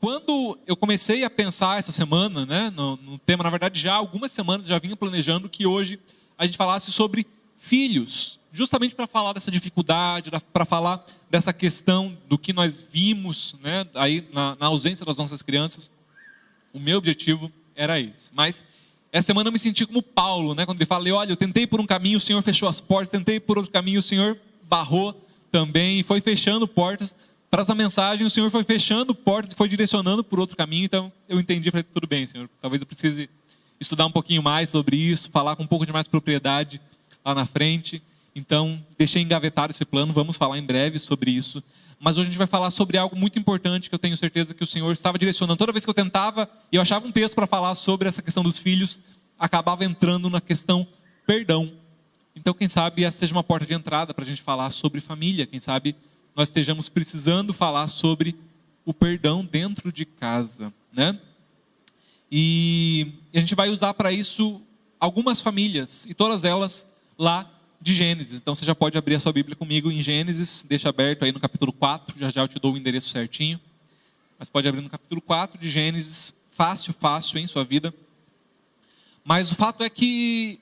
quando eu comecei a pensar essa semana, né, no tema, na verdade já há algumas semanas já vinha planejando que hoje a gente falasse sobre filhos, justamente para falar dessa dificuldade, para falar dessa questão do que nós vimos, né, aí na ausência das nossas crianças. O meu objetivo era esse. Mas essa semana eu me senti como Paulo, né, quando ele fala, olha, eu tentei por um caminho, o Senhor fechou as portas, tentei por outro caminho, o Senhor barrou também e foi fechando portas. Para essa mensagem, o Senhor foi fechando portas e foi direcionando por outro caminho. Então eu entendi, falei, tudo bem, Senhor, talvez eu precise estudar um pouquinho mais sobre isso, falar com um pouco de mais propriedade lá na frente. Então deixei engavetado esse plano, vamos falar em breve sobre isso. Mas hoje a gente vai falar sobre algo muito importante que eu tenho certeza que o Senhor estava direcionando. Toda vez que eu tentava e eu achava um texto para falar sobre essa questão dos filhos, acabava entrando na questão perdão. Então quem sabe essa seja uma porta de entrada para a gente falar sobre família. Quem sabe nós estejamos precisando falar sobre o perdão dentro de casa, né? E a gente vai usar para isso algumas famílias, e todas elas lá de Gênesis. Então você já pode abrir a sua Bíblia comigo em Gênesis, deixa aberto aí no capítulo 4, já eu te dou o endereço certinho. Mas pode abrir no capítulo 4 de Gênesis, fácil em sua vida. Mas o fato é que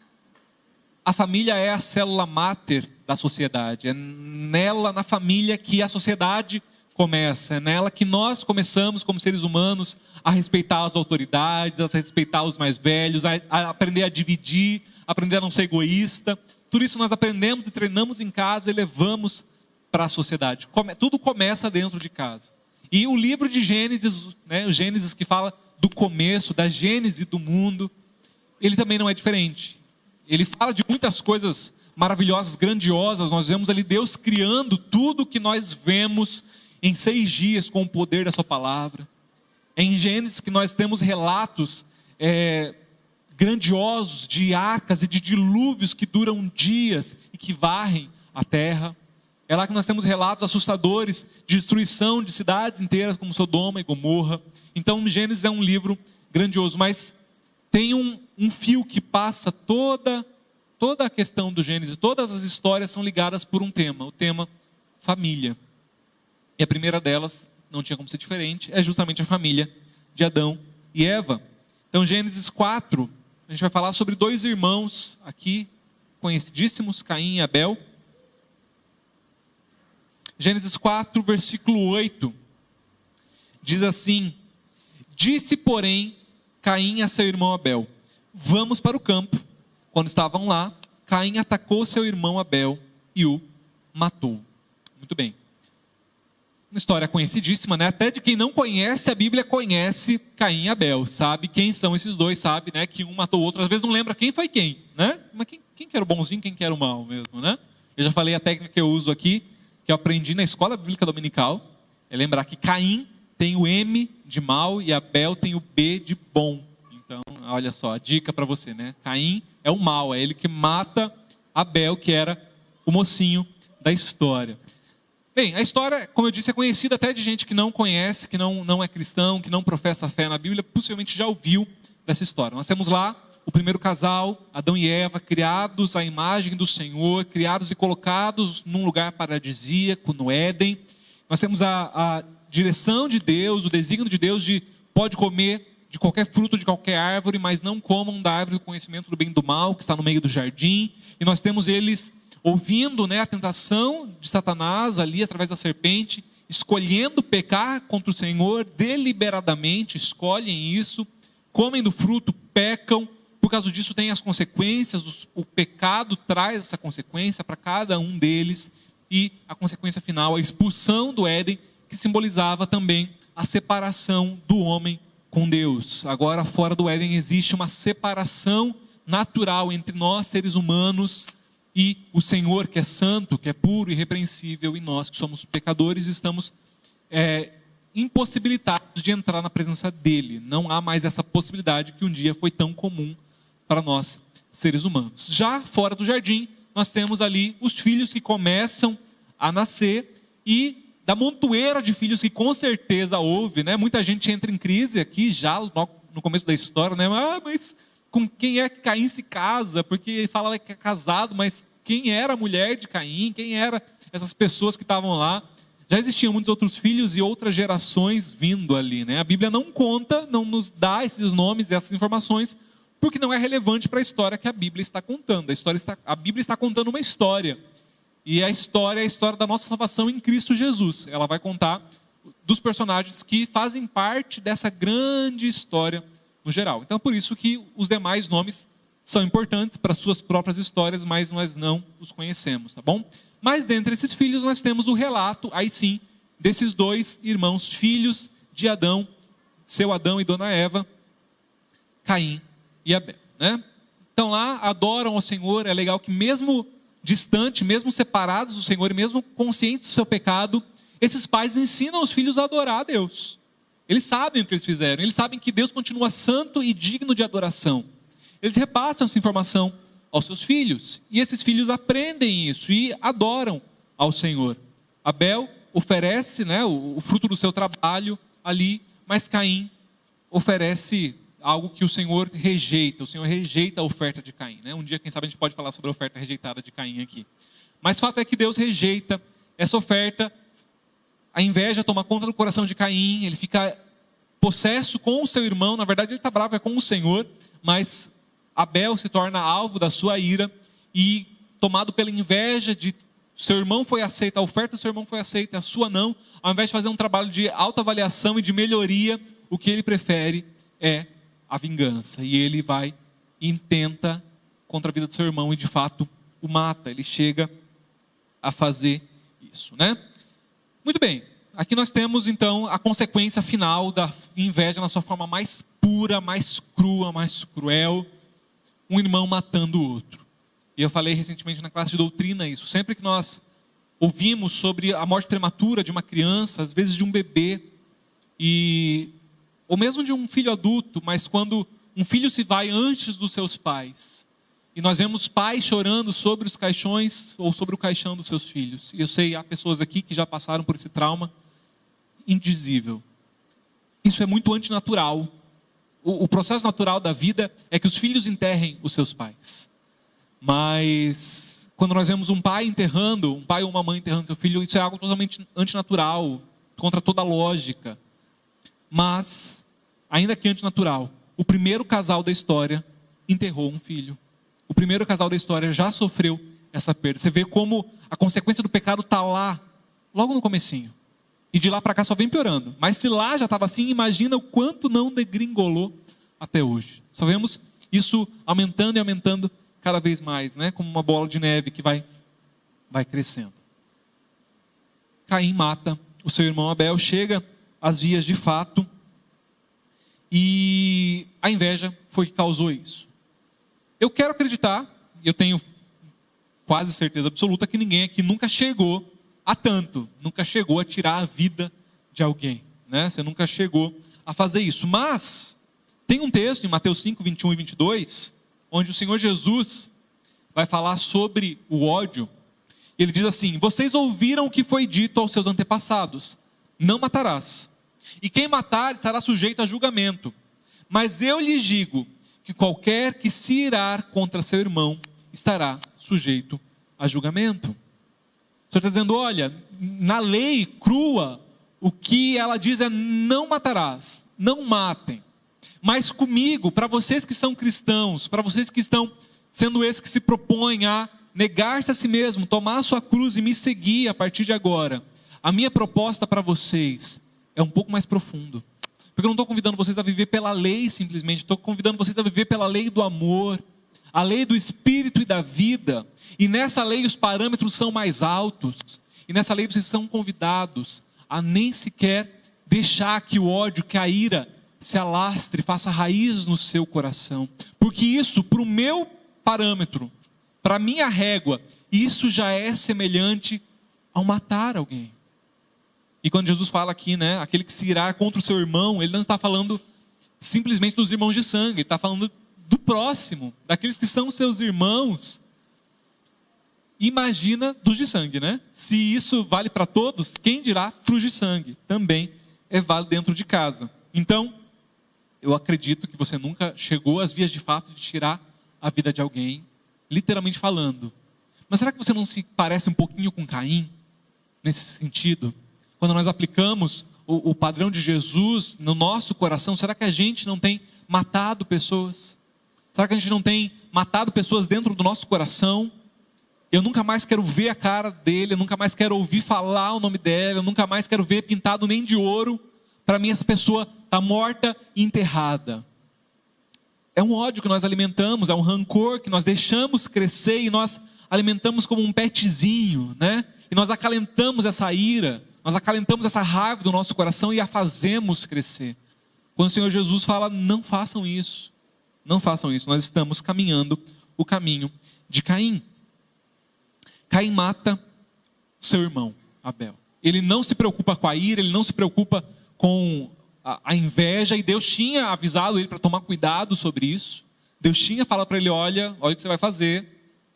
a família é a célula máter da sociedade. É nela, na família, que a sociedade começa. É nela que nós começamos, como seres humanos, a respeitar as autoridades, a respeitar os mais velhos, a aprender a dividir, aprender a não ser egoísta. Tudo isso nós aprendemos e treinamos em casa e levamos para a sociedade. Tudo começa dentro de casa. E o livro de Gênesis, né, o Gênesis que fala do começo, da gênese do mundo, ele também não é diferente. Ele fala de muitas coisas maravilhosas, grandiosas. Nós vemos ali Deus criando tudo que nós vemos em 6 dias com o poder da sua palavra. É em Gênesis que nós temos relatos grandiosos de arcas e de dilúvios que duram dias e que varrem a terra. É lá que nós temos relatos assustadores de destruição de cidades inteiras como Sodoma e Gomorra. Então Gênesis é um livro grandioso, mas tem um fio que passa toda a questão do Gênesis. Todas as histórias são ligadas por um tema, o tema família. E a primeira delas, não tinha como ser diferente, é justamente a família de Adão e Eva. Então Gênesis 4, a gente vai falar sobre 2 irmãos aqui, conhecidíssimos, Caim e Abel. Gênesis 4, versículo 8, diz assim: disse, porém, Caim a seu irmão Abel, vamos para o campo. Quando estavam lá, Caim atacou seu irmão Abel e o matou. Muito bem. Uma história conhecidíssima, né? Até de quem não conhece, a Bíblia conhece Caim e Abel. Sabe quem são esses dois, sabe, né? Que um matou o outro. Às vezes não lembra quem foi quem, né? Mas quem que era o bonzinho, quem que era o mal mesmo, né? Eu já falei a técnica que eu uso aqui, que eu aprendi na escola bíblica dominical. É lembrar que Caim tem o M de mal e Abel tem o B de bom. Então, olha só, a dica para você, né? Caim é o mal, é ele que mata Abel, que era o mocinho da história. Bem, a história, como eu disse, é conhecida até de gente que não conhece, que não é cristão, que não professa fé na Bíblia, possivelmente já ouviu dessa história. Nós temos lá o primeiro casal, Adão e Eva, criados à imagem do Senhor, criados e colocados num lugar paradisíaco, no Éden. Nós temos a direção de Deus, o desígnio de Deus de pode comer de qualquer fruto, de qualquer árvore, mas não comam da árvore do conhecimento do bem e do mal, que está no meio do jardim. E nós temos eles ouvindo, né, a tentação de Satanás ali através da serpente, escolhendo pecar contra o Senhor, deliberadamente escolhem isso, comem do fruto, pecam. Por causa disso tem as consequências, o pecado traz essa consequência para cada um deles, e a consequência final, a expulsão do Éden, que simbolizava também a separação do homem com Deus. Agora, fora do Éden, existe uma separação natural entre nós, seres humanos, e o Senhor, que é santo, que é puro e irrepreensível, e nós, que somos pecadores, estamos impossibilitados de entrar na presença dele. Não há mais essa possibilidade que um dia foi tão comum para nós, seres humanos. Já fora do jardim, nós temos ali os filhos que começam a nascer, e da montoeira de filhos que com certeza houve, né? Muita gente entra em crise aqui já no começo da história, né? Mas com quem é que Caim se casa? Porque fala que é casado, mas quem era a mulher de Caim? Quem eram essas pessoas que estavam lá? já existiam muitos outros filhos e outras gerações vindo ali, né? A Bíblia não conta, não nos dá esses nomes, essas informações, porque não é relevante para a história que a Bíblia está contando. A Bíblia está contando uma história. E a história é a história da nossa salvação em Cristo Jesus. Ela vai contar dos personagens que fazem parte dessa grande história no geral. Então, por isso que os demais nomes são importantes para suas próprias histórias, mas nós não os conhecemos, tá bom? Mas dentre esses filhos nós temos o relato, aí sim, desses dois irmãos, filhos de Adão, seu Adão e Dona Eva, Caim e Abel, né? Então lá adoram ao Senhor. É legal que mesmo distante, mesmo separados do Senhor e mesmo conscientes do seu pecado, esses pais ensinam os filhos a adorar a Deus. Eles sabem o que eles fizeram, eles sabem que Deus continua santo e digno de adoração. Eles repassam essa informação aos seus filhos, e esses filhos aprendem isso e adoram ao Senhor. Abel oferece, né, o fruto do seu trabalho ali, mas Caim oferece algo que o Senhor rejeita. O Senhor rejeita a oferta de Caim, né? Um dia, quem sabe, a gente pode falar sobre a oferta rejeitada de Caim aqui. Mas o fato é que Deus rejeita essa oferta. A inveja toma conta do coração de Caim, ele fica possesso com o seu irmão. Na verdade, ele está bravo com o Senhor, mas Abel se torna alvo da sua ira e, tomado pela inveja de seu irmão foi aceita, a oferta do seu irmão foi aceita, a sua não, ao invés de fazer um trabalho de autoavaliação e de melhoria, o que ele prefere é a vingança. E ele vai e intenta contra a vida do seu irmão e de fato o mata. Ele chega a fazer isso, né? Muito bem, aqui nós temos então a consequência final da inveja na sua forma mais pura, mais crua, mais cruel. Um irmão matando o outro. E eu falei recentemente na classe de doutrina isso. Sempre que nós ouvimos sobre a morte prematura de uma criança, às vezes de um bebê, ou mesmo de um filho adulto, mas quando um filho se vai antes dos seus pais, e nós vemos pais chorando sobre os caixões ou sobre o caixão dos seus filhos. E eu sei, há pessoas aqui que já passaram por esse trauma indizível. Isso é muito antinatural. O processo natural da vida é que os filhos enterrem os seus pais. Mas quando nós vemos um pai ou uma mãe enterrando seu filho, isso é algo totalmente antinatural, contra toda a lógica. Mas, ainda que antinatural, o primeiro casal da história enterrou um filho. O primeiro casal da história já sofreu essa perda. Você vê como a consequência do pecado está lá, logo no comecinho. E de lá para cá só vem piorando. Mas se lá já estava assim, imagina o quanto não degringolou até hoje. Só vemos isso aumentando e aumentando cada vez mais, né? Como uma bola de neve que vai crescendo. Caim mata o seu irmão Abel, chega às vias de fato. E a inveja foi que causou isso. Eu quero acreditar, eu tenho quase certeza absoluta que ninguém aqui nunca chegou a tanto, nunca chegou a tirar a vida de alguém, né? Você nunca chegou a fazer isso. Mas tem um texto em Mateus 5, 21 e 22, onde o Senhor Jesus vai falar sobre o ódio. Ele diz assim: vocês ouviram o que foi dito aos seus antepassados: não matarás, e quem matar estará sujeito a julgamento. Mas eu lhes digo que qualquer que se irar contra seu irmão estará sujeito a julgamento. O Senhor está dizendo, olha, na lei crua, o que ela diz é: não matarás, não matem. Mas comigo, para vocês que são cristãos, para vocês que estão sendo esses que se propõem a negar-se a si mesmo, tomar a sua cruz e me seguir a partir de agora, a minha proposta para vocês é um pouco mais profundo. Porque eu não estou convidando vocês a viver pela lei simplesmente, estou convidando vocês a viver pela lei do amor, a lei do Espírito e da vida. E nessa lei os parâmetros são mais altos. E nessa lei vocês são convidados a nem sequer deixar que o ódio, que a ira se alastre, faça raiz no seu coração. Porque isso, para o meu parâmetro, para a minha régua, isso já é semelhante ao matar alguém. E quando Jesus fala aqui, né, aquele que se irar contra o seu irmão, ele não está falando simplesmente dos irmãos de sangue, ele está falando do próximo, daqueles que são seus irmãos. Imagina dos de sangue, né? Se isso vale para todos, quem dirá para os de sangue? Também é válido dentro de casa. Então, eu acredito que você nunca chegou às vias de fato de tirar a vida de alguém, literalmente falando. Mas será que você não se parece um pouquinho com Caim, nesse sentido? quando nós aplicamos o padrão de Jesus no nosso coração, será que a gente não tem matado pessoas? Será que a gente não tem matado pessoas dentro do nosso coração? Eu nunca mais quero ver a cara dele, eu nunca mais quero ouvir falar o nome dela, eu nunca mais quero ver pintado nem de ouro. Para mim essa pessoa está morta e enterrada. É um ódio que nós alimentamos, é um rancor que nós deixamos crescer e nós alimentamos como um petzinho, né? E nós acalentamos essa ira, nós acalentamos essa raiva do nosso coração e a fazemos crescer. Quando o Senhor Jesus fala, não façam isso, não façam isso, nós estamos caminhando o caminho de Caim. Caim mata seu irmão, Abel. Ele não se preocupa com a ira, ele não se preocupa com a inveja, e Deus tinha avisado ele para tomar cuidado sobre isso. Deus tinha falado para ele, olha o que você vai fazer,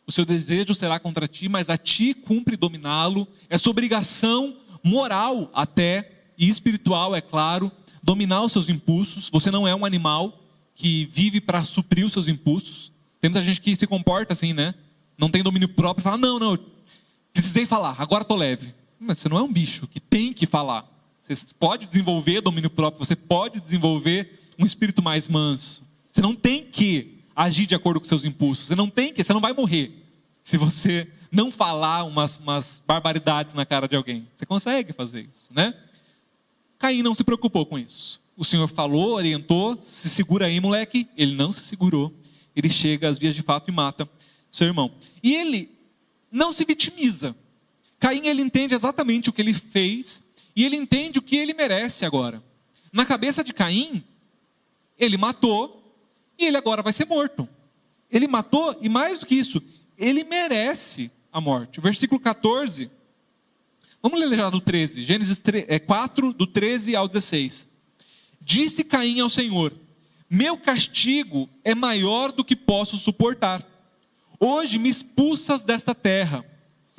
o seu desejo será contra ti, mas a ti cumpre dominá-lo, é sua obrigação moral até, e espiritual, é claro, dominar os seus impulsos. Você não é um animal que vive para suprir os seus impulsos. Tem muita gente que se comporta assim, né? Não tem domínio próprio e fala, não, eu precisei falar, agora estou leve. Mas você não é um bicho que tem que falar. Você pode desenvolver domínio próprio, você pode desenvolver um espírito mais manso. Você não tem que agir de acordo com seus impulsos. Você não vai morrer se você não falar umas barbaridades na cara de alguém. Você consegue fazer isso, né? Caim não se preocupou com isso. O Senhor falou, orientou, se segura aí, moleque. Ele não se segurou. Ele chega às vias de fato e mata seu irmão. E ele não se vitimiza. Caim, ele entende exatamente o que ele fez e ele entende o que ele merece agora. Na cabeça de Caim, ele matou e ele agora vai ser morto. Ele matou e mais do que isso, ele merece a morte. O versículo 14, vamos ler já do 13, Gênesis 4, do 13 ao 16. Disse Caim ao Senhor, meu castigo é maior do que posso suportar. Hoje me expulsas desta terra,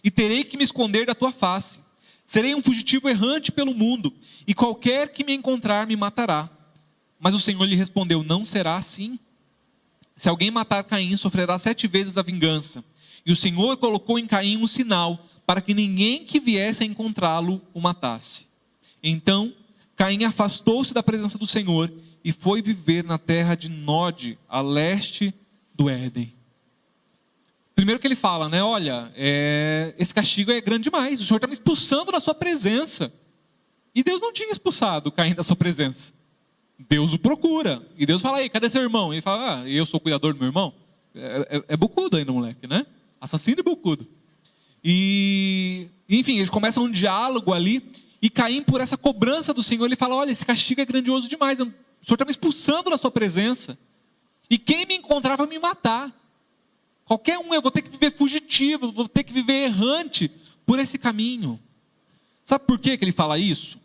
e terei que me esconder da tua face. Serei um fugitivo errante pelo mundo, e qualquer que me encontrar me matará. Mas o Senhor lhe respondeu, não será assim. Se alguém matar Caim, sofrerá 7 vezes a vingança. E o Senhor colocou em Caim um sinal, para que ninguém que viesse a encontrá-lo o matasse. Então Caim afastou-se da presença do Senhor, e foi viver na terra de Nod, a leste do Éden. Primeiro que ele fala, né? Olha, esse castigo é grande demais. O Senhor está me expulsando da sua presença. E Deus não tinha expulsado Caim da sua presença. Deus o procura. E Deus fala, aí, cadê seu irmão? Ele fala, eu sou o cuidador do meu irmão? É bocudo ainda, moleque, né? Assassino e bocudo. E, enfim, eles começam um diálogo ali. E Caim, por essa cobrança do Senhor, ele fala, olha, esse castigo é grandioso demais. O Senhor está me expulsando da sua presença. E quem me encontrar vai me matar. Qualquer um, eu vou ter que viver fugitivo, vou ter que viver errante por esse caminho. Sabe por que ele fala isso?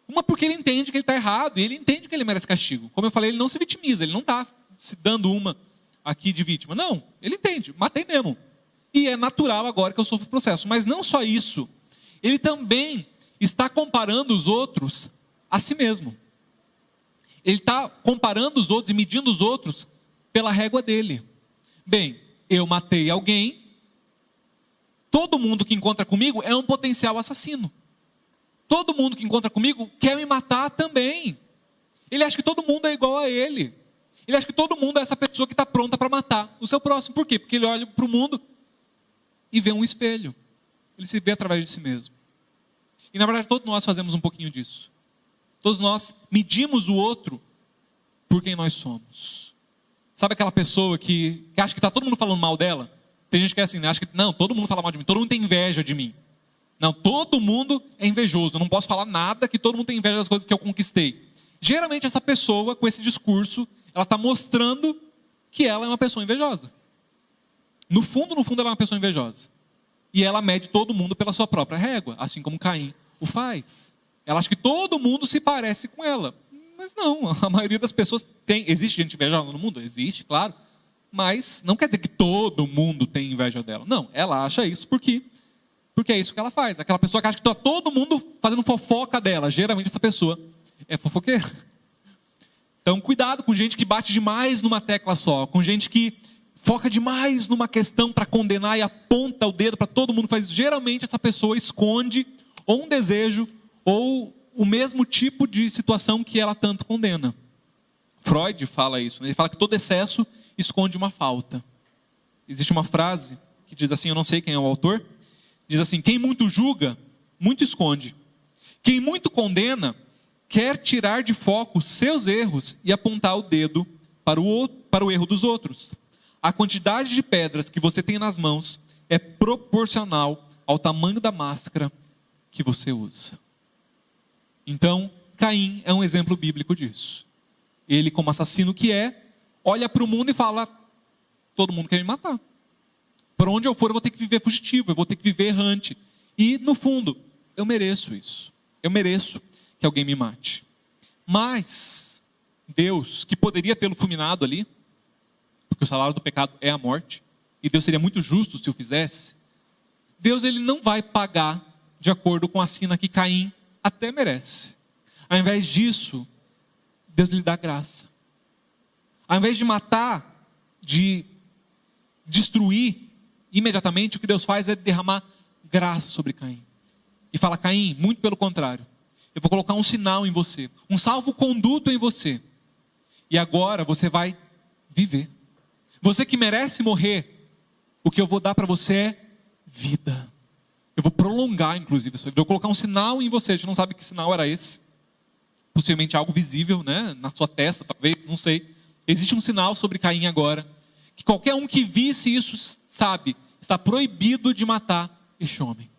Uma, porque ele entende que ele está errado, e ele entende que ele merece castigo. Como eu falei, ele não se vitimiza, ele não está se dando uma aqui de vítima. Não, ele entende, matei mesmo. E é natural agora que eu sofro o processo. Mas não só isso, ele também está comparando os outros a si mesmo. Ele está comparando os outros e medindo os outros pela régua dele. Bem, eu matei alguém, todo mundo que encontra comigo é um potencial assassino. Todo mundo que encontra comigo quer me matar também. Ele acha que todo mundo é igual a ele. Ele acha que todo mundo é essa pessoa que está pronta para matar o seu próximo. Por quê? Porque ele olha para o mundo e vê um espelho. Ele se vê através de si mesmo. E na verdade todos nós fazemos um pouquinho disso. Todos nós medimos o outro por quem nós somos. Sabe aquela pessoa que acha que está todo mundo falando mal dela? Tem gente que é assim, né? Acha que não, todo mundo fala mal de mim, todo mundo tem inveja de mim. Não, todo mundo é invejoso, eu não posso falar nada que todo mundo tem inveja das coisas que eu conquistei. Geralmente essa pessoa, com esse discurso, ela está mostrando que ela é uma pessoa invejosa. No fundo, ela é uma pessoa invejosa. E ela mede todo mundo pela sua própria régua, assim como Caim o faz. Ela acha que todo mundo se parece com ela. Mas não, a maioria das pessoas tem. Existe gente invejosa no mundo? Existe, claro. Mas não quer dizer que todo mundo tem inveja dela. Não, ela acha isso porque é isso que ela faz. Aquela pessoa que acha que está todo mundo fazendo fofoca dela. Geralmente essa pessoa é fofoqueira. Então cuidado com gente que bate demais numa tecla só. Com gente que foca demais numa questão para condenar e aponta o dedo para todo mundo. Geralmente essa pessoa esconde ou um desejo ou o mesmo tipo de situação que ela tanto condena. Freud fala isso, né? Ele fala que todo excesso esconde uma falta. Existe uma frase que diz assim, eu não sei quem é o autor, diz assim: quem muito julga, muito esconde. Quem muito condena, quer tirar de foco seus erros e apontar o dedo para o erro dos outros. A quantidade de pedras que você tem nas mãos é proporcional ao tamanho da máscara que você usa. Então, Caim é um exemplo bíblico disso. Ele, como assassino que é, olha para o mundo e fala: todo mundo quer me matar. Por onde eu for, eu vou ter que viver fugitivo, eu vou ter que viver errante. E, no fundo, eu mereço isso. Eu mereço que alguém me mate. Mas Deus, que poderia tê-lo fulminado ali, porque o salário do pecado é a morte, e Deus seria muito justo se o fizesse, Deus, ele não vai pagar de acordo com a sina que Caim até merece. Ao invés disso, Deus lhe dá graça. Ao invés de matar, de destruir imediatamente, o que Deus faz é derramar graça sobre Caim. E fala: Caim, muito pelo contrário, eu vou colocar um sinal em você, um salvo-conduto em você. E agora você vai viver. Você que merece morrer, o que eu vou dar para você é vida. Eu vou prolongar, inclusive, a sua vida. Eu vou colocar um sinal em você. A gente não sabe que sinal era esse. Possivelmente algo visível, né? Na sua testa, talvez, não sei. Existe um sinal sobre Caim agora, que qualquer um que visse isso sabe, está proibido de matar este homem.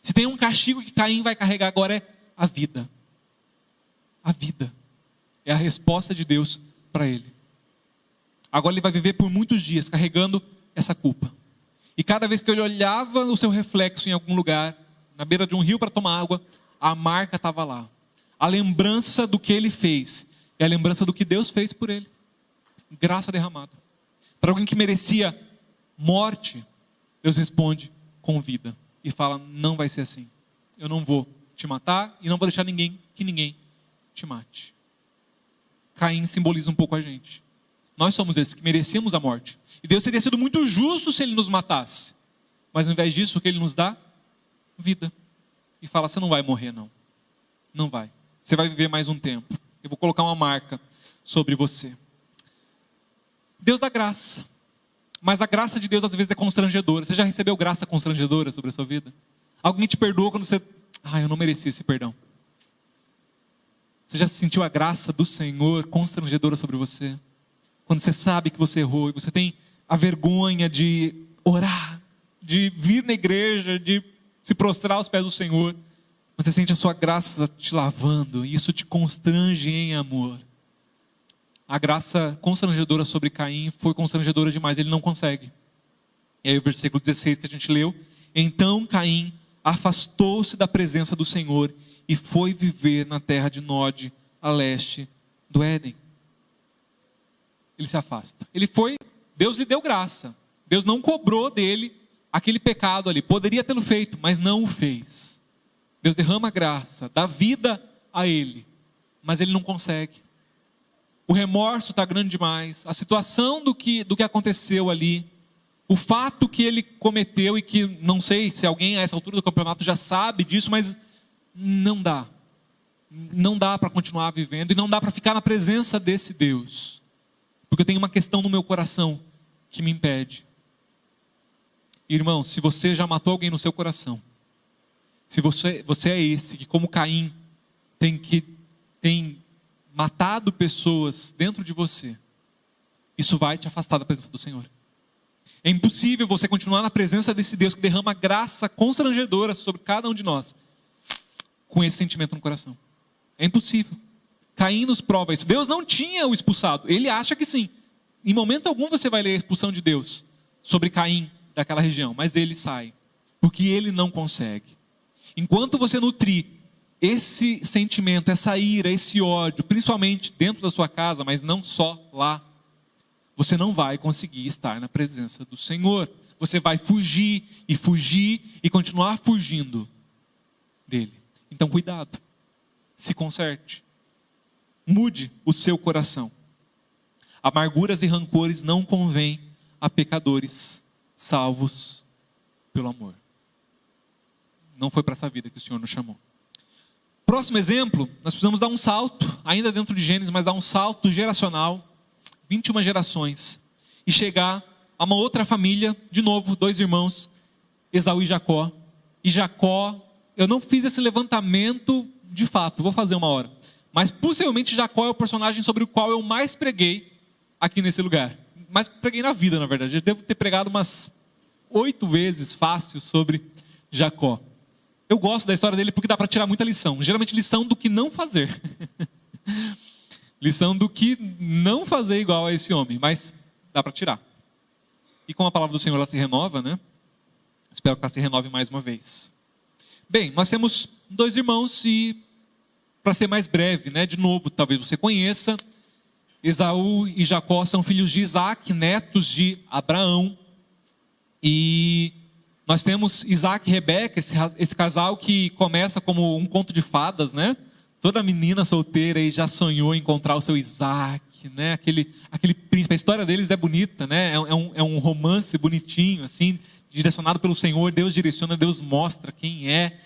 Se tem um castigo que Caim vai carregar agora, é a vida. A vida é a resposta de Deus para ele. Agora ele vai viver por muitos dias carregando essa culpa. E cada vez que ele olhava o seu reflexo em algum lugar, na beira de um rio para tomar água, a marca estava lá. A lembrança do que ele fez é a lembrança do que Deus fez por ele. Graça derramada. Para alguém que merecia morte, Deus responde com vida. E fala: não vai ser assim. Eu não vou te matar e não vou deixar que ninguém te mate. Caim simboliza um pouco a gente. Nós somos esses que merecíamos a morte. E Deus teria sido muito justo se Ele nos matasse. Mas ao invés disso, o que Ele nos dá? Vida. E fala: você não vai morrer, não. Não vai. Você vai viver mais um tempo. Eu vou colocar uma marca sobre você. Deus dá graça. Mas a graça de Deus às vezes é constrangedora. Você já recebeu graça constrangedora sobre a sua vida? Alguém te perdoa quando você... eu não mereci esse perdão. Você já sentiu a graça do Senhor constrangedora sobre você? Quando você sabe que você errou e você tem a vergonha de orar, de vir na igreja, de se prostrar aos pés do Senhor, você sente a sua graça te lavando e isso te constrange em amor. A graça constrangedora sobre Caim foi constrangedora demais, ele não consegue. E aí o versículo 16 que a gente leu: então Caim afastou-se da presença do Senhor e foi viver na terra de Nod, a leste do Éden. Ele se afasta. Deus lhe deu graça. Deus não cobrou dele aquele pecado ali. Poderia tê-lo feito, mas não o fez. Deus derrama graça, dá vida a ele, mas ele não consegue. O remorso está grande demais. A situação do que aconteceu ali, o fato que ele cometeu e que não sei se alguém a essa altura do campeonato já sabe disso, mas não dá. Não dá para continuar vivendo e não dá para ficar na presença desse Deus. Porque eu tenho uma questão no meu coração que me impede. Irmão, se você já matou alguém no seu coração, se você é esse que, como Caim, tem matado pessoas dentro de você, isso vai te afastar da presença do Senhor. É impossível você continuar na presença desse Deus que derrama graça constrangedora sobre cada um de nós, com esse sentimento no coração. É impossível. Caim nos prova isso. Deus não tinha o expulsado. Ele acha que sim. Em momento algum você vai ler a expulsão de Deus sobre Caim daquela região, mas ele sai, porque ele não consegue. Enquanto você nutrir esse sentimento, essa ira, esse ódio, principalmente dentro da sua casa, mas não só lá, você não vai conseguir estar na presença do Senhor. Você vai fugir e continuar fugindo dele. Então cuidado, se conserte, mude o seu coração. Amarguras e rancores não convêm a pecadores salvos pelo amor. Não foi para essa vida que o Senhor nos chamou. Próximo exemplo, nós precisamos dar um salto, ainda dentro de Gênesis, mas dar um salto geracional, 21 gerações, e chegar a uma outra família, de novo, 2 irmãos, Esaú e Jacó. E Jacó, eu não fiz esse levantamento de fato, vou fazer uma hora, mas possivelmente Jacó é o personagem sobre o qual eu mais preguei aqui nesse lugar. Mas preguei na vida, na verdade. Eu devo ter pregado umas 8 vezes fácil sobre Jacó. Eu gosto da história dele porque dá para tirar muita lição. Geralmente lição do que não fazer. Lição do que não fazer igual a esse homem. Mas dá para tirar. E como a palavra do Senhor ela se renova, né? Espero que ela se renove mais uma vez. Bem, nós temos 2 irmãos e, para ser mais breve, né? De novo, talvez você conheça. Esaú e Jacó são filhos de Isaac, netos de Abraão. E nós temos Isaac e Rebeca, esse casal que começa como um conto de fadas, né? Toda menina solteira aí já sonhou em encontrar o seu Isaac, né? Aquele príncipe. A história deles é bonita, né? É um romance bonitinho, assim, direcionado pelo Senhor. Deus direciona, Deus mostra quem é,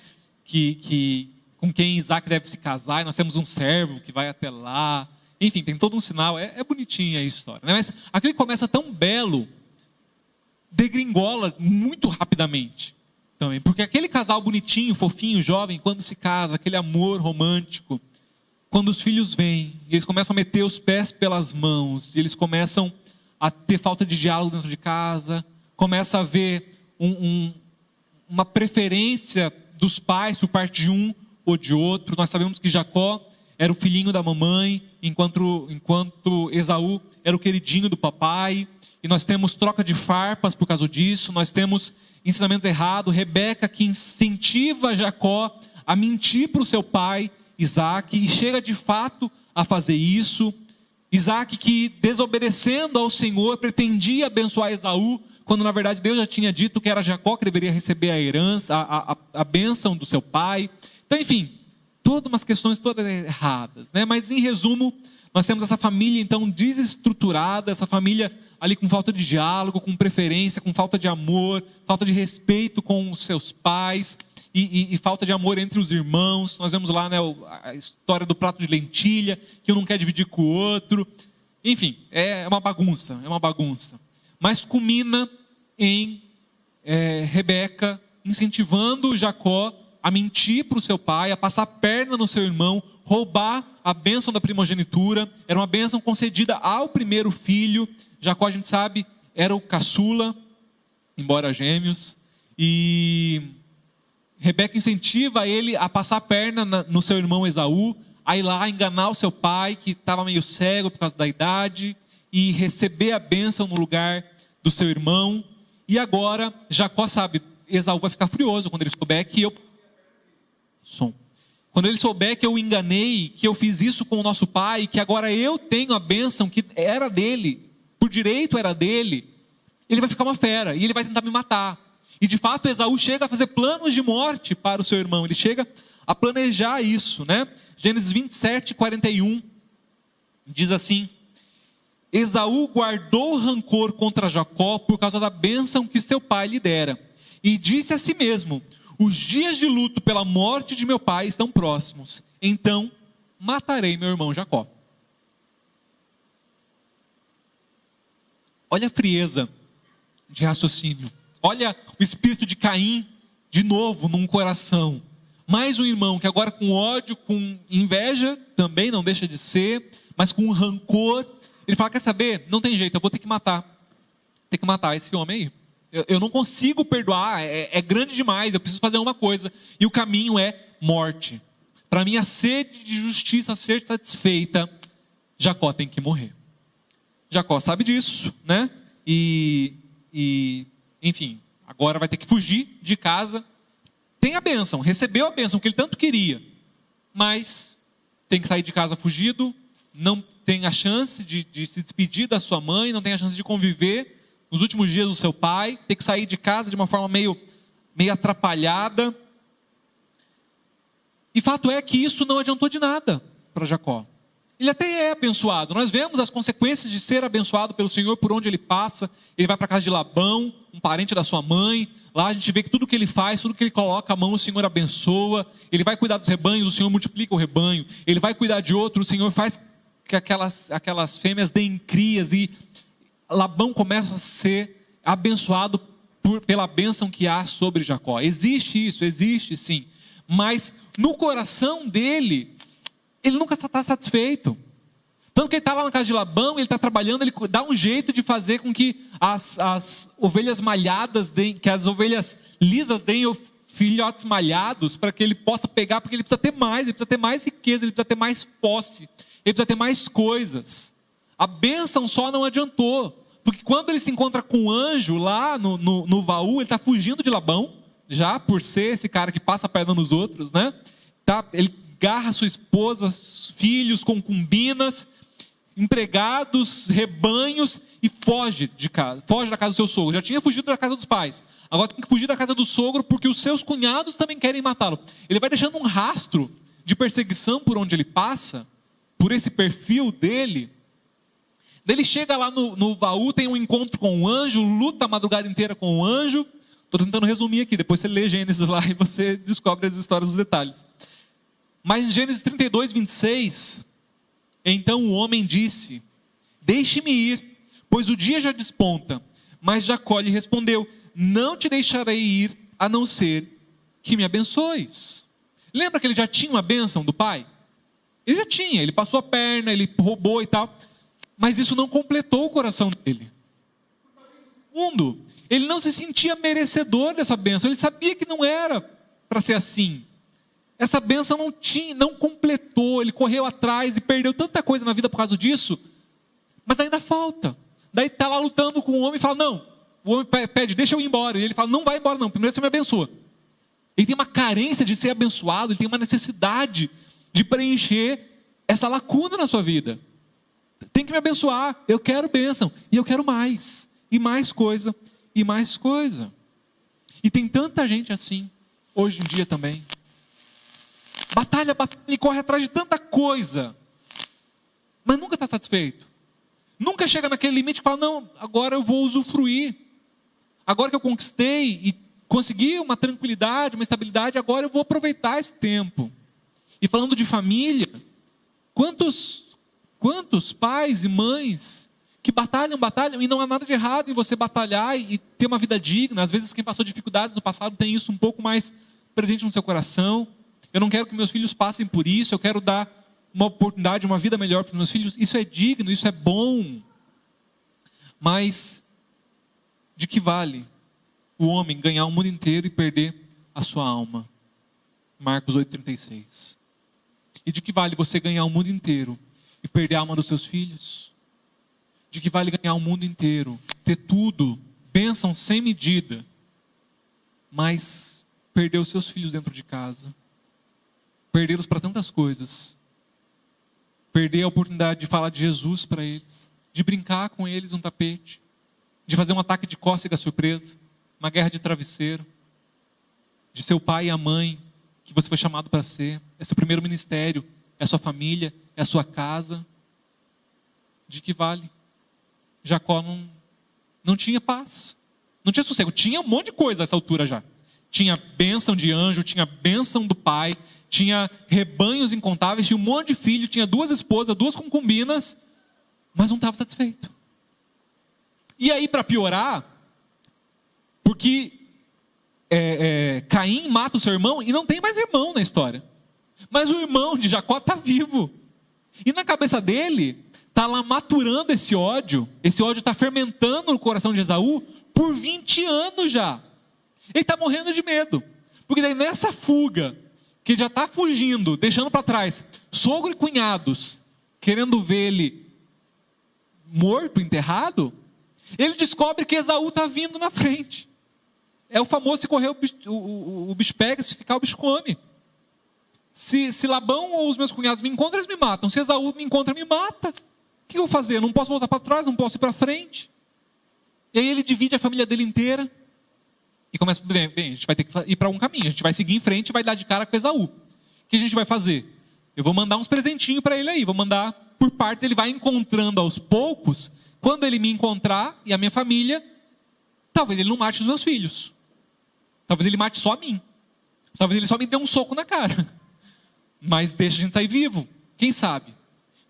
com quem Isaac deve se casar. E nós temos um servo que vai até lá. Enfim, tem todo um sinal. É bonitinha a história, né? Mas aquele que começa tão belo, degringola muito rapidamente também, porque aquele casal bonitinho, fofinho, jovem, quando se casa, aquele amor romântico, quando os filhos vêm, eles começam a meter os pés pelas mãos, e eles começam a ter falta de diálogo dentro de casa, começa a haver uma preferência dos pais por parte de um ou de outro. Nós sabemos que Jacó era o filhinho da mamãe, enquanto Esaú era o queridinho do papai. E nós temos troca de farpas por causa disso. Nós temos ensinamentos errados. Rebeca que incentiva Jacó a mentir para o seu pai, Isaac, e chega de fato a fazer isso. Isaac que, desobedecendo ao Senhor, pretendia abençoar Esaú, quando na verdade Deus já tinha dito que era Jacó que deveria receber a herança, a bênção do seu pai. Então, enfim, todas umas questões todas erradas, né? Mas em resumo, nós temos essa família então desestruturada, essa família ali com falta de diálogo, com preferência, com falta de amor, falta de respeito com os seus pais e falta de amor entre os irmãos. Nós vemos lá, né, a história do prato de lentilha, que um não quer dividir com o outro. Enfim, é uma bagunça, Mas culmina em Rebeca incentivando Jacó a mentir para o seu pai, a passar a perna no seu irmão, roubar a bênção da primogenitura. Era uma bênção concedida ao primeiro filho. Jacó, a gente sabe, era o caçula, embora gêmeos. E Rebeca incentiva ele a passar a perna no seu irmão Esaú, a ir lá enganar o seu pai, que estava meio cego por causa da idade, e receber a bênção no lugar do seu irmão. E agora, Jacó sabe, Esaú vai ficar furioso quando ele souber que Quando ele souber que eu enganei, que eu fiz isso com o nosso pai, que agora eu tenho a bênção que era dele, por direito era dele, ele vai ficar uma fera e ele vai tentar me matar. E de fato Esaú chega a fazer planos de morte para o seu irmão, ele chega a planejar isso, né? Gênesis 27, 41, diz assim: Esaú guardou rancor contra Jacó por causa da bênção que seu pai lhe dera, e disse a si mesmo: os dias de luto pela morte de meu pai estão próximos, então matarei meu irmão Jacó. Olha a frieza de raciocínio. Olha o espírito de Caim, de novo, num coração. Mais um irmão que agora com ódio, com inveja, também não deixa de ser, mas com rancor, ele fala: quer saber? Não tem jeito, eu vou ter que matar. Tem que matar esse homem aí. Eu não consigo perdoar, é grande demais, eu preciso fazer uma coisa. E o caminho é morte. Para minha sede de justiça ser satisfeita, Jacó tem que morrer. Jacó sabe disso, né? Enfim, agora vai ter que fugir de casa. Tem a bênção, recebeu a bênção que ele tanto queria, mas tem que sair de casa fugido, não tem a chance de se despedir da sua mãe, não tem a chance de conviver nos últimos dias do seu pai, tem que sair de casa de uma forma meio atrapalhada. E fato é que isso não adiantou de nada para Jacó. Ele até é abençoado. Nós vemos as consequências de ser abençoado pelo Senhor por onde ele passa. Ele vai para a casa de Labão, um parente da sua mãe. lá a gente vê que tudo que ele faz, tudo que ele coloca a mão, o Senhor abençoa. Ele vai cuidar dos rebanhos, o Senhor multiplica o rebanho. Ele vai cuidar de outro, o Senhor faz que aquelas fêmeas deem crias. E Labão começa a ser abençoado pela bênção que há sobre Jacó. Existe isso, existe sim. Mas no coração dele, ele nunca está satisfeito. Tanto que ele está lá na casa de Labão, ele está trabalhando, ele dá um jeito de fazer com que as ovelhas malhadas deem, que as ovelhas lisas deem filhotes malhados, para que ele possa pegar, porque ele precisa ter mais, ele precisa ter mais riqueza, ele precisa ter mais posse, ele precisa ter mais coisas. A bênção só não adiantou, porque quando ele se encontra com o anjo lá no Vaú, ele está fugindo de Labão, já por ser esse cara que passa a perna nos outros, né? Ele agarra sua esposa, filhos, concubinas, empregados, rebanhos e foge de casa, foge da casa do seu sogro. Já tinha fugido da casa dos pais, agora tem que fugir da casa do sogro porque os seus cunhados também querem matá-lo. Ele vai deixando um rastro de perseguição por onde ele passa, por esse perfil dele. Ele chega lá no Vaú, tem um encontro com o anjo, luta a madrugada inteira com o anjo. Estou tentando resumir aqui, depois você lê Gênesis lá e você descobre as histórias, os detalhes. Mas em Gênesis 32, 26, então o homem disse: deixe-me ir, pois o dia já desponta. Mas Jacó lhe respondeu: não te deixarei ir, a não ser que me abençoes. Lembra que ele já tinha uma bênção do pai? Ele já tinha, ele passou a perna, ele roubou e tal. Mas isso não completou o coração dele. Segundo, ele não se sentia merecedor dessa bênção. Ele sabia que não era para ser assim. Essa bênção não completou. Ele correu atrás e perdeu tanta coisa na vida por causa disso. Mas ainda falta. Daí está lá lutando com o homem e fala: não. O homem pede: deixa eu ir embora. E ele fala: não vai embora não, primeiro você me abençoa. Ele tem uma carência de ser abençoado. Ele tem uma necessidade de preencher essa lacuna na sua vida. Tem que me abençoar, eu quero bênção, e eu quero mais, e mais coisa, e mais coisa. E tem tanta gente assim, hoje em dia também. Batalha e corre atrás de tanta coisa, mas nunca está satisfeito. Nunca chega naquele limite que fala: não, agora eu vou usufruir. Agora que eu conquistei e consegui uma tranquilidade, uma estabilidade, agora eu vou aproveitar esse tempo. E falando de família, quantos pais e mães que batalham e não há nada de errado em você batalhar e ter uma vida digna. Às vezes quem passou dificuldades no passado tem isso um pouco mais presente no seu coração. Eu não quero que meus filhos passem por isso, eu quero dar uma oportunidade, uma vida melhor para os meus filhos. Isso é digno, isso é bom. Mas de que vale o homem ganhar o mundo inteiro e perder a sua alma? Marcos 8,36. E de que vale você ganhar o mundo inteiro e perder a alma dos seus filhos? De que vale ganhar o mundo inteiro, ter tudo, bênção sem medida, mas perder os seus filhos dentro de casa, perdê-los para tantas coisas, perder a oportunidade de falar de Jesus para eles, de brincar com eles no tapete, de fazer um ataque de cócega surpresa, uma guerra de travesseiro, de ser o pai e a mãe que você foi chamado para ser. É seu primeiro ministério, é a sua família, é a sua casa. De que vale? Jacó não tinha paz, não tinha sossego, tinha um monte de coisa a essa altura já. Tinha bênção de anjo, tinha bênção do pai, tinha rebanhos incontáveis, tinha um monte de filho, tinha 2 esposas, 2 concubinas, mas não estava satisfeito. E aí, para piorar, porque Caim mata o seu irmão e não tem mais irmão na história. Mas o irmão de Jacó está vivo. E na cabeça dele, está lá maturando esse ódio está fermentando no coração de Esaú por 20 anos já. Ele está morrendo de medo. Porque daí nessa fuga, que ele já está fugindo, deixando para trás sogro e cunhados, querendo ver ele morto, enterrado, ele descobre que Esaú está vindo na frente. É o famoso: se correr o bicho pega, se ficar o bicho come. Se Labão ou os meus cunhados me encontram, eles me matam. Se Esaú me encontra, me mata. O que eu vou fazer? Eu não posso voltar para trás, não posso ir para frente. E aí ele divide a família dele inteira. E começa: bem, a gente vai ter que ir para um caminho. A gente vai seguir em frente e vai dar de cara com Esaú. O que a gente vai fazer? Eu vou mandar uns presentinhos para ele aí. Vou mandar por partes. Ele vai encontrando aos poucos. Quando ele me encontrar e a minha família, talvez ele não mate os meus filhos. Talvez ele mate só a mim. Talvez ele só me dê um soco na cara. Mas deixa a gente sair vivo. Quem sabe?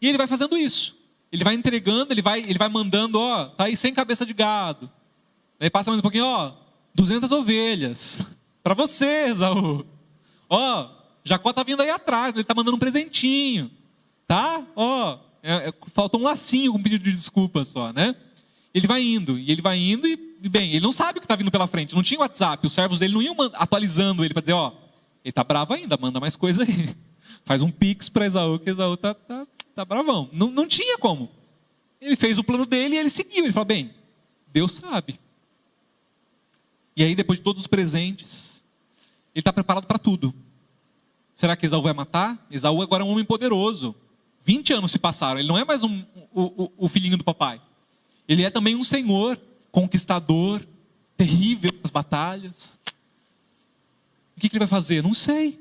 E ele vai fazendo isso. Ele vai entregando, ele vai mandando, ó, tá aí 100 cabeças de gado. Daí passa mais um pouquinho, ó, 200 ovelhas. Para você, Esaú. Ó, Jacó tá vindo aí atrás, ele tá mandando um presentinho. Tá? Ó, faltou um lacinho com um pedido de desculpa só, né? Ele vai indo e, bem, ele não sabe o que está vindo pela frente. Não tinha WhatsApp, os servos dele não iam atualizando ele para dizer, ó, ele tá bravo ainda, manda mais coisa aí. Faz um pix para Esaú, que Esaú tá bravão. Não tinha como. Ele fez o plano dele e ele seguiu. Ele falou, bem, Deus sabe. E aí, depois de todos os presentes, ele está preparado para tudo. Será que Esaú vai matar? Esaú agora é um homem poderoso. 20 anos se passaram. Ele não é mais o filhinho do papai. Ele é também um senhor, conquistador, terrível nas batalhas. O que ele vai fazer? Não sei.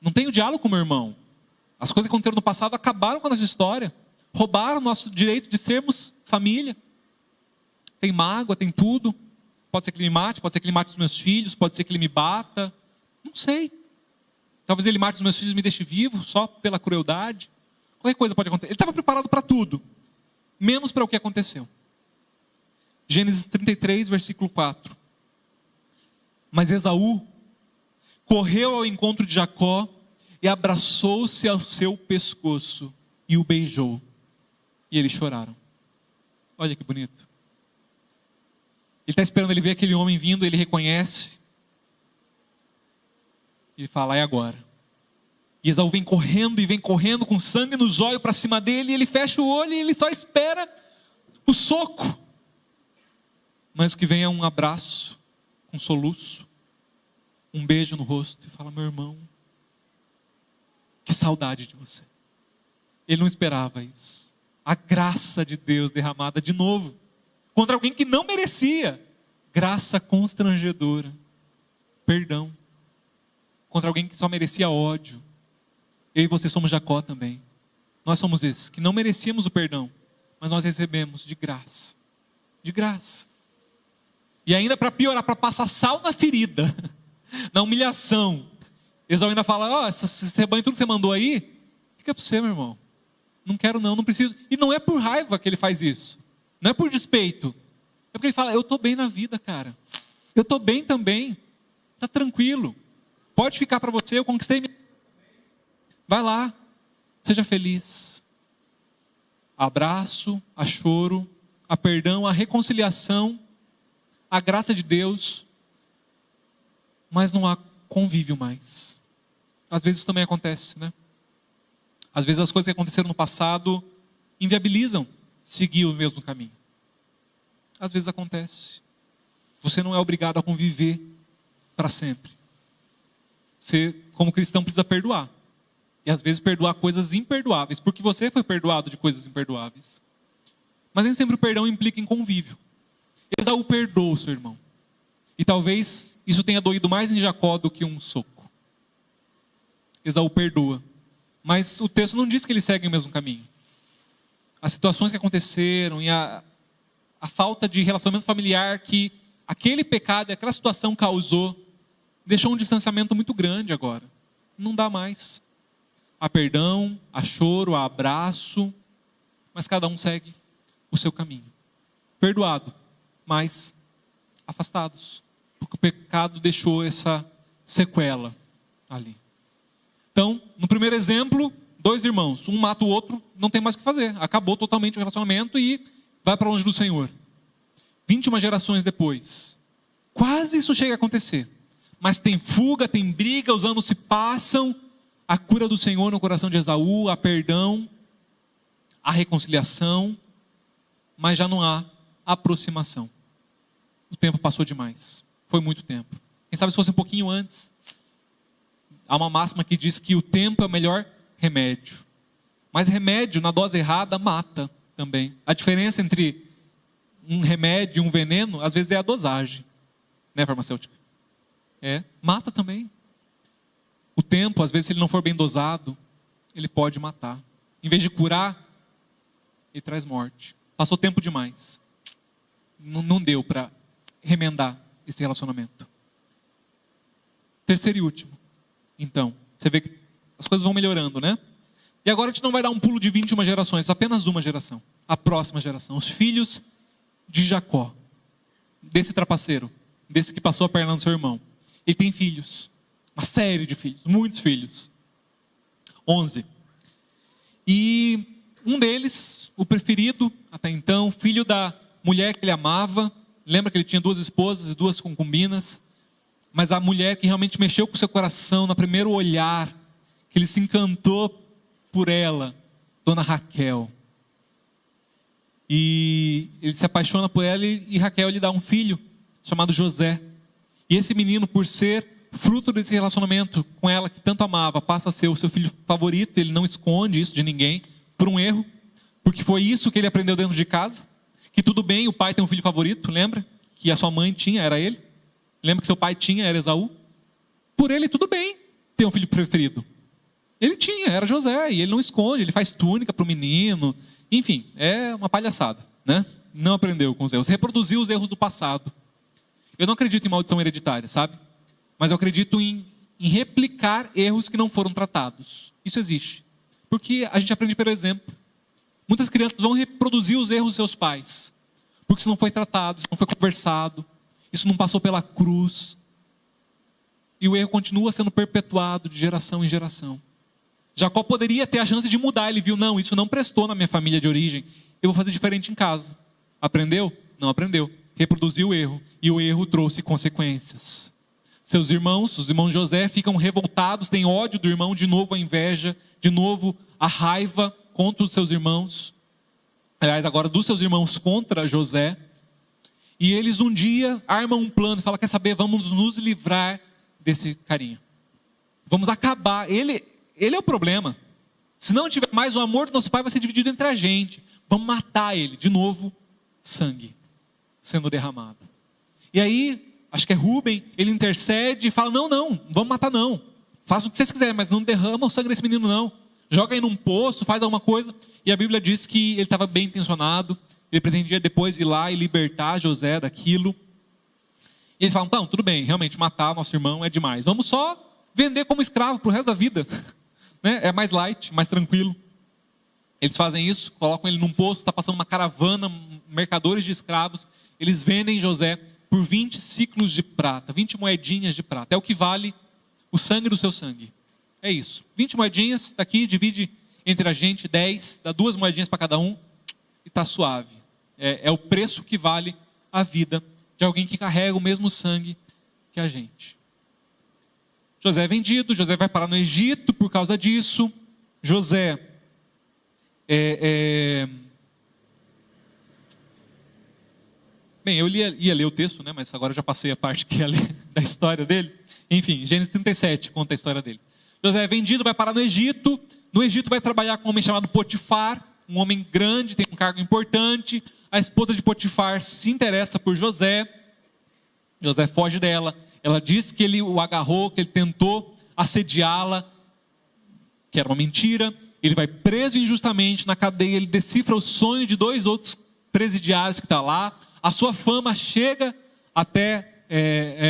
Não tenho diálogo com meu irmão. As coisas que aconteceram no passado acabaram com a nossa história. Roubaram o nosso direito de sermos família. Tem mágoa, tem tudo. Pode ser que ele me mate, pode ser que ele mate os meus filhos, pode ser que ele me bata. Não sei. Talvez ele mate os meus filhos e me deixe vivo só pela crueldade. Qualquer coisa pode acontecer. Ele estava preparado para tudo, menos para o que aconteceu. Gênesis 33, versículo 4. Mas Esaú correu ao encontro de Jacó e abraçou-se ao seu pescoço e o beijou. E eles choraram. Olha que bonito. Ele está esperando, ele vê aquele homem vindo, ele reconhece. E ele fala, é agora. E Esaú vem correndo com sangue nos olhos para cima dele, e ele fecha o olho e ele só espera o soco. Mas o que vem é um abraço, um soluço, um beijo no rosto, e fala, meu irmão, que saudade de você. Ele não esperava isso. A graça de Deus derramada de novo, contra alguém que não merecia. Graça constrangedora, perdão, contra alguém que só merecia ódio. Eu e você somos Jacó também. Nós somos esses que não merecíamos o perdão, mas nós recebemos de graça. De graça. E ainda para piorar, para passar sal na ferida, na humilhação. Esaú ainda fala, ó, esse rebanho tudo que você mandou aí, fica para você, meu irmão. Não quero não preciso. E não é por raiva que ele faz isso. Não é por despeito. É porque ele fala, eu estou bem na vida, cara. Eu estou bem também. Está tranquilo. Pode ficar para você, eu conquistei minha... Vai lá, seja feliz. Abraço, a choro, a perdão, a reconciliação, a graça de Deus, mas não há convívio mais. Às vezes isso também acontece, né? Às vezes as coisas que aconteceram no passado inviabilizam seguir o mesmo caminho. Às vezes acontece. Você não é obrigado a conviver para sempre. Você, como cristão, precisa perdoar. E às vezes perdoar coisas imperdoáveis, porque você foi perdoado de coisas imperdoáveis. Mas nem sempre o perdão implica em convívio. Esaú perdoou o seu irmão. E talvez isso tenha doído mais em Jacó do que um soco. Esaú perdoa. Mas o texto não diz que eles seguem o mesmo caminho. As situações que aconteceram e a falta de relacionamento familiar que aquele pecado e aquela situação causou, deixou um distanciamento muito grande agora. Não dá mais. Há perdão, há choro, há abraço, mas cada um segue o seu caminho. Perdoado, mas afastados, porque o pecado deixou essa sequela ali. Então, no primeiro exemplo, 2 irmãos, um mata o outro, não tem mais o que fazer, acabou totalmente o relacionamento e vai para longe do Senhor. 21 gerações depois, quase isso chega a acontecer, mas tem fuga, tem briga, os anos se passam, a cura do Senhor no coração de Esaú, a perdão, a reconciliação, mas já não há aproximação. O tempo passou demais, foi muito tempo. Quem sabe se fosse um pouquinho antes. Há uma máxima que diz que o tempo é o melhor remédio. Mas remédio na dose errada mata também. A diferença entre um remédio e um veneno, às vezes é a dosagem. Né, farmacêutica? Mata também. O tempo, às vezes, se ele não for bem dosado, ele pode matar. Em vez de curar, ele traz morte. Passou tempo demais. Não deu para remendar esse relacionamento. Terceiro e último. Então, você vê que as coisas vão melhorando, né? E agora a gente não vai dar um pulo de 21 gerações, apenas uma geração. A próxima geração. Os filhos de Jacó. Desse trapaceiro. Desse que passou a perna no seu irmão. Ele tem filhos. Uma série de filhos. Muitos filhos. 11. E um deles, o preferido, até então, filho da mulher que ele amava. Lembra que ele tinha 2 esposas e 2 concubinas. Mas a mulher que realmente mexeu com o seu coração, no primeiro olhar, que ele se encantou por ela, Dona Raquel. E ele se apaixona por ela e Raquel lhe dá um filho, chamado José. E esse menino, por ser fruto desse relacionamento com ela, que tanto amava, passa a ser o seu filho favorito. Ele não esconde isso de ninguém, por um erro, porque foi isso que ele aprendeu dentro de casa. Que tudo bem, o pai tem um filho favorito, lembra? Que a sua mãe tinha, era ele. Lembra que seu pai tinha, era Esaú? Por ele, tudo bem ter um filho preferido. Ele tinha, era José, e ele não esconde, ele faz túnica para o menino. Enfim, é uma palhaçada, né? Não aprendeu com os erros, reproduziu os erros do passado. Eu não acredito em maldição hereditária, sabe? Mas eu acredito em replicar erros que não foram tratados. Isso existe. Porque a gente aprende pelo exemplo. Muitas crianças vão reproduzir os erros dos seus pais. Porque isso não foi tratado, isso não foi conversado. Isso não passou pela cruz. E o erro continua sendo perpetuado de geração em geração. Jacó poderia ter a chance de mudar. Ele viu, não, isso não prestou na minha família de origem. Eu vou fazer diferente em casa. Aprendeu? Não aprendeu. Reproduziu o erro. E o erro trouxe consequências. Seus irmãos, os irmãos de José, ficam revoltados, têm ódio do irmão, de novo a inveja, de novo a raiva contra os seus irmãos. Aliás, agora dos seus irmãos contra José. E eles um dia armam um plano e falam, quer saber, vamos nos livrar desse carinha. Vamos acabar. Ele é o problema. Se não tiver mais, o amor do nosso pai vai ser dividido entre a gente. Vamos matar ele. De novo, sangue sendo derramado. E aí, acho que é Rubem, ele intercede e fala, não, vamos matar não. Façam o que vocês quiserem, mas não derrama o sangue desse menino não. Joga aí num poço, faz alguma coisa. E a Bíblia diz que ele estava bem intencionado. Ele pretendia depois ir lá e libertar José daquilo. E eles falam, não, tudo bem, realmente matar nosso irmão é demais. Vamos só vender como escravo pro resto da vida. Né? É mais light, mais tranquilo. Eles fazem isso, colocam ele num poço, está passando uma caravana, mercadores de escravos. Eles vendem José por 20 ciclos de prata, 20 moedinhas de prata. É o que vale o sangue do seu sangue. É isso. 20 moedinhas, daqui divide entre a gente 10, dá 2 moedinhas para cada um e está suave. É o preço que vale a vida de alguém que carrega o mesmo sangue que a gente. José é vendido, José vai parar no Egito por causa disso. José Bem, eu ia ler o texto, né? Mas agora eu já passei a parte que ia ler da história dele. Enfim, Gênesis 37 conta a história dele. José é vendido, vai parar no Egito. No Egito vai trabalhar com um homem chamado Potifar, um homem grande, tem um cargo importante. A esposa de Potifar se interessa por José. José foge dela. Ela diz que ele o agarrou, que ele tentou assediá-la, que era uma mentira. Ele vai preso injustamente na cadeia. Ele decifra o sonho de 2 outros presidiários que estão lá. A sua fama chega até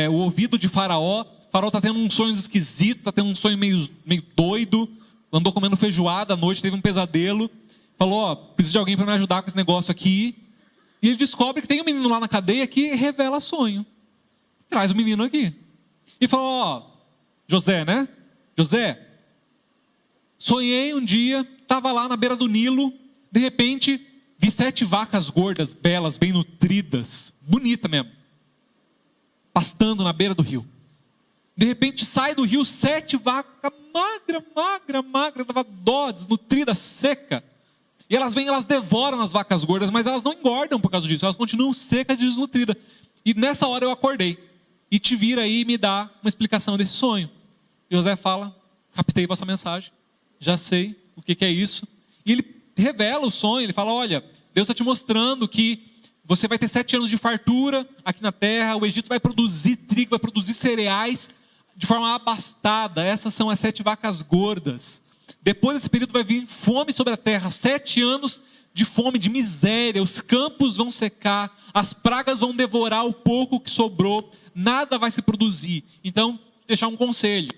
o ouvido de Faraó. Faraó está tendo uns sonhos esquisitos, está tendo um sonho meio doido. Andou comendo feijoada à noite, teve um pesadelo. Falou, preciso de alguém para me ajudar com esse negócio aqui. E ele descobre que tem um menino lá na cadeia que revela sonho. Traz o menino aqui. E falou, José, né? José, sonhei um dia, estava lá na beira do Nilo, de repente vi 7 vacas gordas, belas, bem nutridas, bonita mesmo, pastando na beira do rio. De repente sai do rio 7 vacas, magra, dava dó, desnutrida, seca. E elas vêm, elas devoram as vacas gordas, mas elas não engordam por causa disso, elas continuam secas e desnutridas. E nessa hora eu acordei, e te vira aí e me dá uma explicação desse sonho. E José fala, captei vossa mensagem, já sei o que é isso. E ele revela o sonho, ele fala, olha, Deus está te mostrando que você vai ter 7 anos de fartura aqui na terra, o Egito vai produzir trigo, vai produzir cereais de forma abastada. Essas são as 7 vacas gordas. Depois desse período vai vir fome sobre a terra, 7 anos de fome, de miséria, os campos vão secar, as pragas vão devorar o pouco que sobrou, nada vai se produzir. Então, deixar um conselho.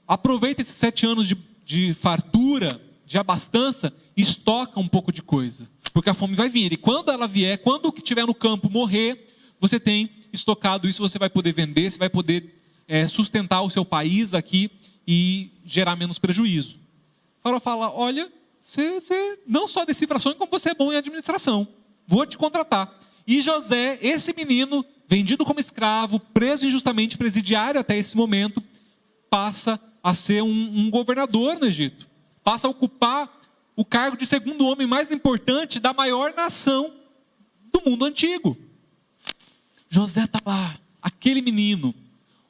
Aproveita esses 7 anos de fartura, de abastança, e estoca um pouco de coisa. Porque a fome vai vir. E quando ela vier, quando o que tiver no campo morrer, você tem estocado isso, você vai poder vender, você vai poder sustentar o seu país aqui e gerar menos prejuízo. O faraó fala, olha, você não só decifra sonho, como você é bom em administração. Vou te contratar. E José, esse menino, vendido como escravo, preso injustamente, presidiário até esse momento, passa a ser um governador no Egito. Passa a ocupar o cargo de segundo homem mais importante da maior nação do mundo antigo. José está lá, aquele menino.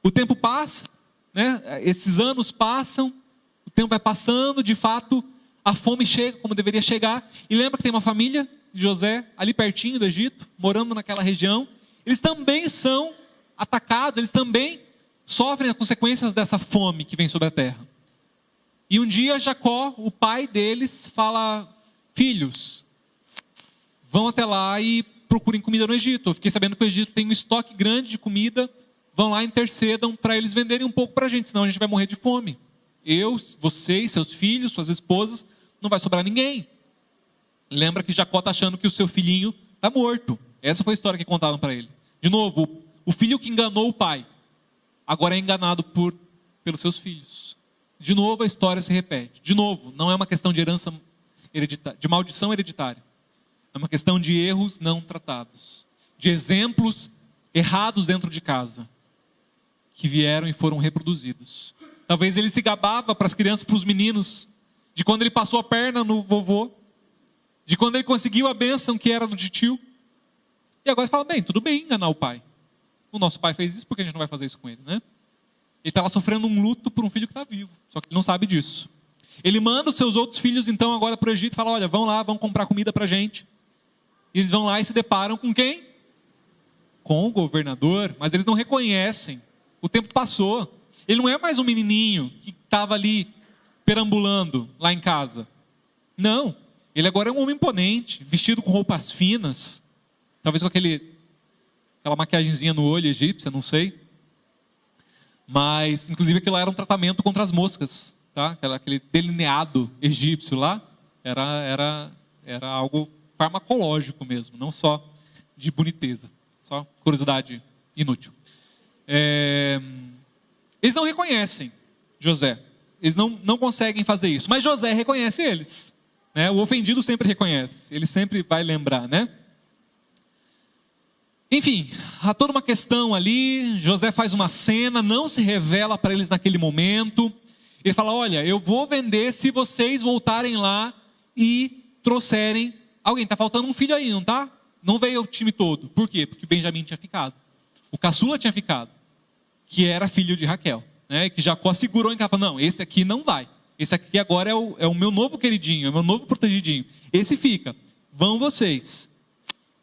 O tempo passa, né? Esses anos passam, o tempo vai passando, de fato, a fome chega como deveria chegar. E lembra que tem uma família de José ali pertinho do Egito, morando naquela região. Eles também são atacados, eles também sofrem as consequências dessa fome que vem sobre a terra. E um dia Jacó, o pai deles, fala, filhos, vão até lá e procurem comida no Egito. Eu fiquei sabendo que o Egito tem um estoque grande de comida, vão lá e intercedam para eles venderem um pouco para a gente, senão a gente vai morrer de fome. Eu, vocês, seus filhos, suas esposas, não vai sobrar ninguém. Lembra que Jacó está achando que o seu filhinho está morto. Essa foi a história que contaram para ele. De novo, o filho que enganou o pai, agora é enganado pelos seus filhos. De novo a história se repete. De novo, não é uma questão de herança hereditária, de maldição hereditária. É uma questão de erros não tratados. De exemplos errados dentro de casa, que vieram e foram reproduzidos. Talvez ele se gabava para as crianças, para os meninos, de quando ele passou a perna no vovô, de quando ele conseguiu a bênção que era do tio. E agora ele fala, bem, tudo bem enganar o pai. O nosso pai fez isso, por que a gente não vai fazer isso com ele, né? Ele está lá sofrendo um luto por um filho que está vivo, só que ele não sabe disso. Ele manda os seus outros filhos então agora para o Egito e fala, olha, vão lá, vão comprar comida para a gente. E eles vão lá e se deparam com quem? Com o governador, mas eles não reconhecem. O tempo passou. Ele não é mais um menininho que estava ali perambulando lá em casa. Não, ele agora é um homem imponente, vestido com roupas finas, talvez com aquela maquiagemzinha no olho egípcia, não sei. Mas, inclusive, aquilo era um tratamento contra as moscas, tá? Aquele delineado egípcio lá, era algo farmacológico mesmo, não só de boniteza. Só curiosidade inútil. Eles não reconhecem José. Eles não conseguem fazer isso. Mas José reconhece eles, né? O ofendido sempre reconhece. Ele sempre vai lembrar, né? Enfim, há toda uma questão ali. José faz uma cena, não se revela para eles naquele momento. Ele fala, olha, eu vou vender se vocês voltarem lá e trouxerem alguém. Está faltando um filho aí, não tá? Não veio o time todo. Por quê? Porque o Benjamim tinha ficado. O caçula tinha ficado, que era filho de Raquel, né? Que Jacó segurou em casa. Não, esse aqui não vai. Esse aqui agora é o meu novo queridinho, é o meu novo protegidinho. Esse fica. Vão vocês.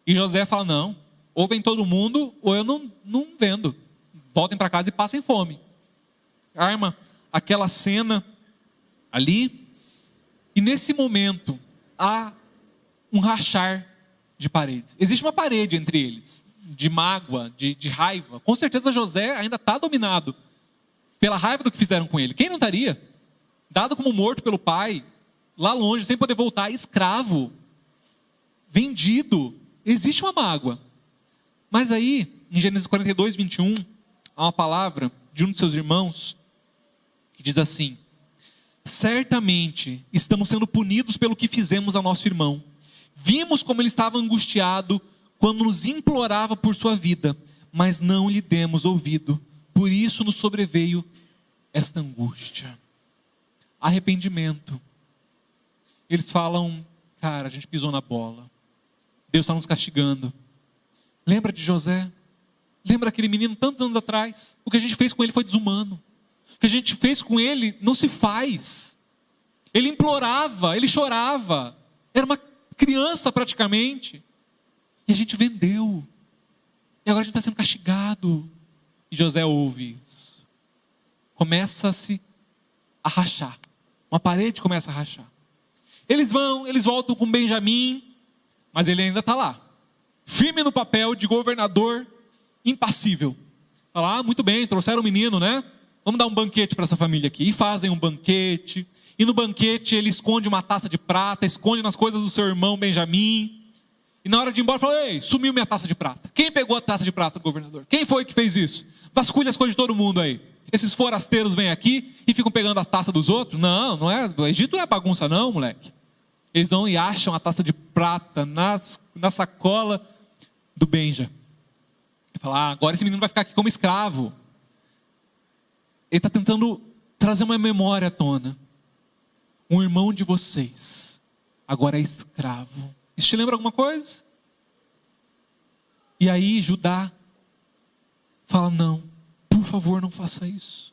E José fala, não, ou vem todo mundo, ou eu não vendo. Voltem para casa e passem fome. Arma aquela cena ali. E nesse momento, há um rachar de paredes. Existe uma parede entre eles, de mágoa, de raiva. Com certeza José ainda está dominado pela raiva do que fizeram com ele. Quem não estaria? Dado como morto pelo pai, lá longe, sem poder voltar, escravo, vendido. Existe uma mágoa. Mas aí, em Gênesis 42, 21, há uma palavra de um de seus irmãos que diz assim: certamente estamos sendo punidos pelo que fizemos a nosso irmão. Vimos como ele estava angustiado quando nos implorava por sua vida, mas não lhe demos ouvido. Por isso nos sobreveio esta angústia. Arrependimento. Eles falam, cara, a gente pisou na bola. Deus está nos castigando. Lembra de José? Lembra aquele menino tantos anos atrás? O que a gente fez com ele foi desumano. O que a gente fez com ele não se faz. Ele implorava, ele chorava. Era uma criança praticamente. E a gente vendeu. E agora a gente está sendo castigado. E José ouve isso. Começa-se a rachar. Uma parede começa a rachar. Eles voltam com Benjamim, mas ele ainda está lá. Firme no papel de governador impassível. Fala, muito bem, trouxeram o menino, né? Vamos dar um banquete para essa família aqui. E fazem um banquete. E no banquete ele esconde uma taça de prata, esconde nas coisas do seu irmão Benjamim. E na hora de ir embora, fala: ei, sumiu minha taça de prata. Quem pegou a taça de prata do governador? Quem foi que fez isso? Vasculha as coisas de todo mundo aí. Esses forasteiros vêm aqui e ficam pegando a taça dos outros? Não, não é. O Egito não é bagunça não, moleque. Eles vão e acham a taça de prata na sacola do Benja. E fala: agora esse menino vai ficar aqui como escravo. Ele está tentando trazer uma memória à tona. Um irmão de vocês agora é escravo. Isso te lembra alguma coisa? E aí Judá fala: não, por favor, não faça isso.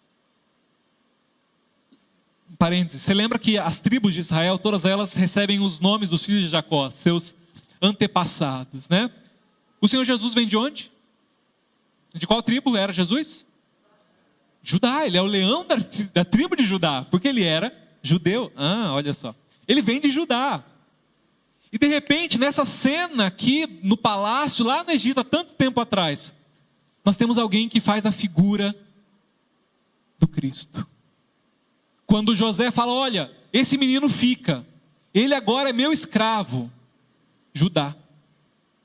Parênteses, você lembra que as tribos de Israel, todas elas recebem os nomes dos filhos de Jacó, seus antepassados, né? O Senhor Jesus vem de onde? De qual tribo era Jesus? Judá, ele é o leão da tribo de Judá, porque ele era judeu. Olha só, ele vem de Judá. E de repente, nessa cena aqui no palácio, lá no Egito, há tanto tempo atrás, nós temos alguém que faz a figura do Cristo. Quando José fala: olha, esse menino fica, ele agora é meu escravo. Judá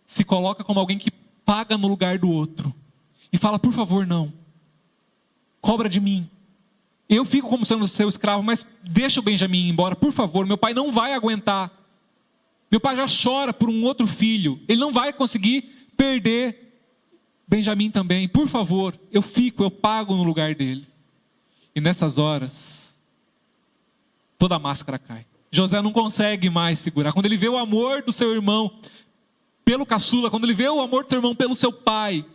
se coloca como alguém que paga no lugar do outro. E fala: por favor, não. Cobra de mim. Eu fico como sendo seu escravo, mas deixa o Benjamim ir embora, por favor. Meu pai não vai aguentar. Meu pai já chora por um outro filho. Ele não vai conseguir perder Benjamim também. Por favor, eu fico, eu pago no lugar dele. E nessas horas, toda a máscara cai. José não consegue mais segurar. Quando ele vê o amor do seu irmão pelo caçula, quando ele vê o amor do seu irmão pelo seu pai,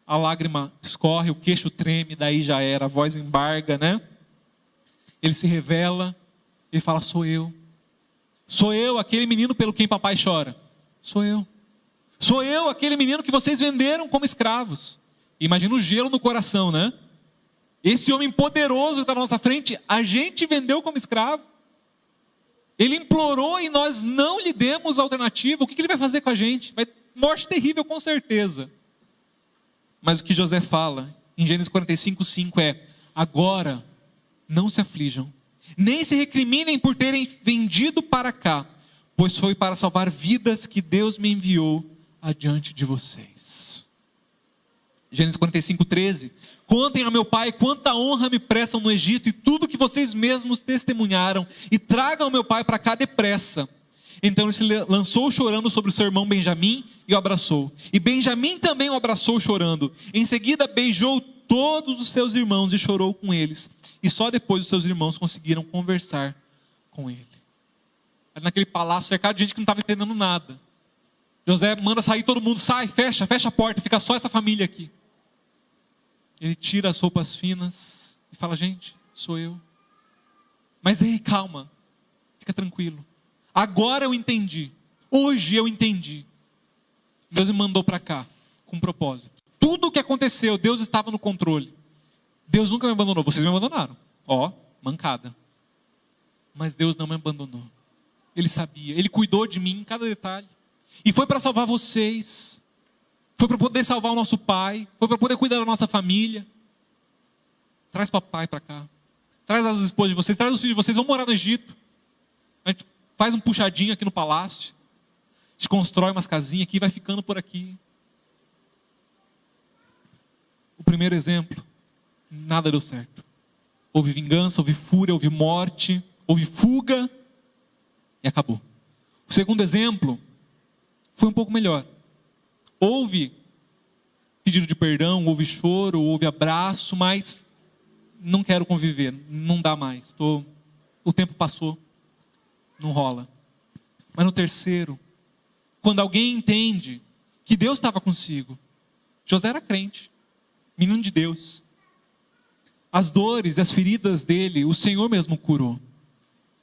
a lágrima escorre, o queixo treme, daí já era, a voz embarga, né? Ele se revela, ele fala: sou eu. Sou eu, aquele menino pelo quem papai chora. Sou eu. Sou eu, aquele menino que vocês venderam como escravos. Imagina o gelo no coração, né? Esse homem poderoso que está na nossa frente, a gente vendeu como escravo. Ele implorou e nós não lhe demos alternativa. O que ele vai fazer com a gente? Morte terrível, com certeza. Mas o que José fala em Gênesis 45:5 é: agora não se aflijam, nem se recriminem por terem vendido para cá, pois foi para salvar vidas que Deus me enviou adiante de vocês. Gênesis 45:13: contem a meu pai quanta honra me prestam no Egito e tudo que vocês mesmos testemunharam, e tragam ao meu pai para cá depressa. Então ele se lançou chorando sobre o seu irmão Benjamim e o abraçou. E Benjamim também o abraçou chorando. Em seguida beijou todos os seus irmãos e chorou com eles. E só depois os seus irmãos conseguiram conversar com ele. Ali naquele palácio cercado de gente que não estava entendendo nada. José manda sair todo mundo: sai, fecha a porta, fica só essa família aqui. Ele tira as roupas finas e fala: gente, sou eu. Mas ei, calma, fica tranquilo. Agora eu entendi. Hoje eu entendi. Deus me mandou para cá com um propósito. Tudo o que aconteceu, Deus estava no controle. Deus nunca me abandonou. Vocês me abandonaram. Mancada. Mas Deus não me abandonou. Ele sabia. Ele cuidou de mim em cada detalhe. E foi para salvar vocês. Foi para poder salvar o nosso pai. Foi para poder cuidar da nossa família. Traz papai para cá. Traz as esposas de vocês. Traz os filhos de vocês. Vamos morar no Egito. A gente faz um puxadinho aqui no palácio. A gente constrói umas casinhas aqui e vai ficando por aqui. O primeiro exemplo, nada deu certo. Houve vingança, houve fúria, houve morte, houve fuga e acabou. O segundo exemplo foi um pouco melhor. Houve pedido de perdão, houve choro, houve abraço, mas não quero conviver, não dá mais. O tempo passou, não rola. Mas no terceiro, quando alguém entende que Deus estava consigo, José era crente, menino de Deus. As dores e as feridas dele, o Senhor mesmo curou.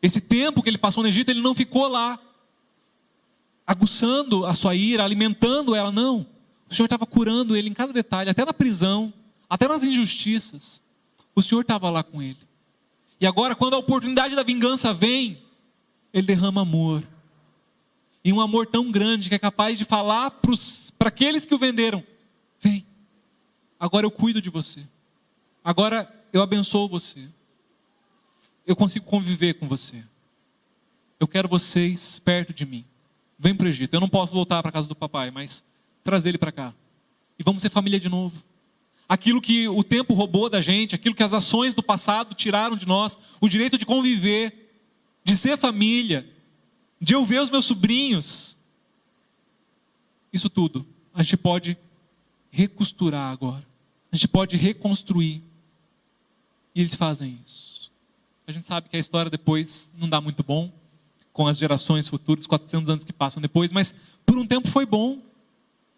Esse tempo que ele passou no Egito, ele não ficou lá aguçando a sua ira, alimentando ela, não. O Senhor estava curando ele em cada detalhe, até na prisão, até nas injustiças. O Senhor estava lá com ele. E agora, quando a oportunidade da vingança vem, ele derrama amor. E um amor tão grande que é capaz de falar para aqueles que o venderam: vem, agora eu cuido de você. Agora eu abençoo você. Eu consigo conviver com você. Eu quero vocês perto de mim. Vem para o Egito. Eu não posso voltar para a casa do papai, mas traz ele para cá. E vamos ser família de novo. Aquilo que o tempo roubou da gente, aquilo que as ações do passado tiraram de nós, o direito de conviver, de ser família, de eu ver os meus sobrinhos. Isso tudo a gente pode recosturar agora. A gente pode reconstruir. E eles fazem isso. A gente sabe que a história depois não dá muito bom, com as gerações futuras, 400 anos que passam depois, mas por um tempo foi bom.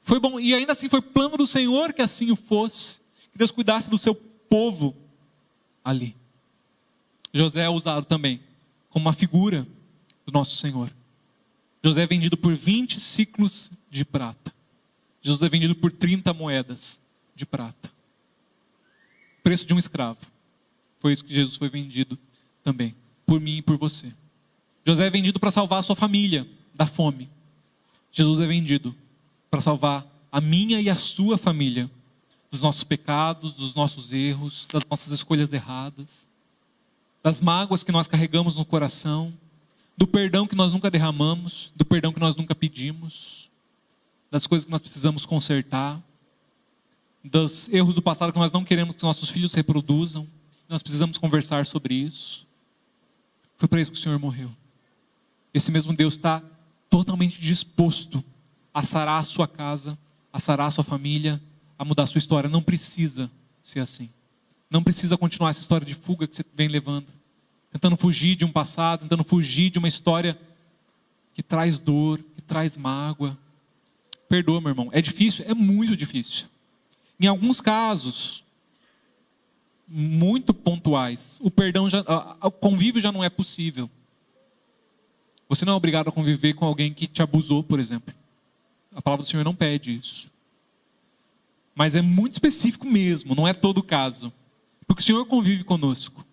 Foi bom, e ainda assim foi plano do Senhor que assim o fosse, que Deus cuidasse do seu povo ali. José é usado também como uma figura do nosso Senhor. José é vendido por 20 ciclos de prata. Jesus é vendido por 30 moedas de prata. Preço de um escravo. Foi isso que Jesus foi vendido também, por mim e por você. José é vendido para salvar a sua família da fome. Jesus é vendido para salvar a minha e a sua família dos nossos pecados, dos nossos erros, das nossas escolhas erradas, das mágoas que nós carregamos no coração, do perdão que nós nunca derramamos, do perdão que nós nunca pedimos, das coisas que nós precisamos consertar, dos erros do passado que nós não queremos que nossos filhos reproduzam. Nós precisamos conversar sobre isso. Foi para isso que o Senhor morreu. Esse mesmo Deus está totalmente disposto a sarar a sua casa, a sarar a sua família, a mudar a sua história. Não precisa ser assim. Não precisa continuar essa história de fuga que você vem levando. Tentando fugir de um passado, tentando fugir de uma história que traz dor, que traz mágoa. Perdoa, meu irmão. É difícil? É muito difícil. Em alguns casos, muito pontuais, o convívio já não é possível. Você não é obrigado a conviver com alguém que te abusou, por exemplo. A palavra do Senhor não pede isso. Mas é muito específico mesmo, não é todo o caso. Porque o Senhor convive conosco.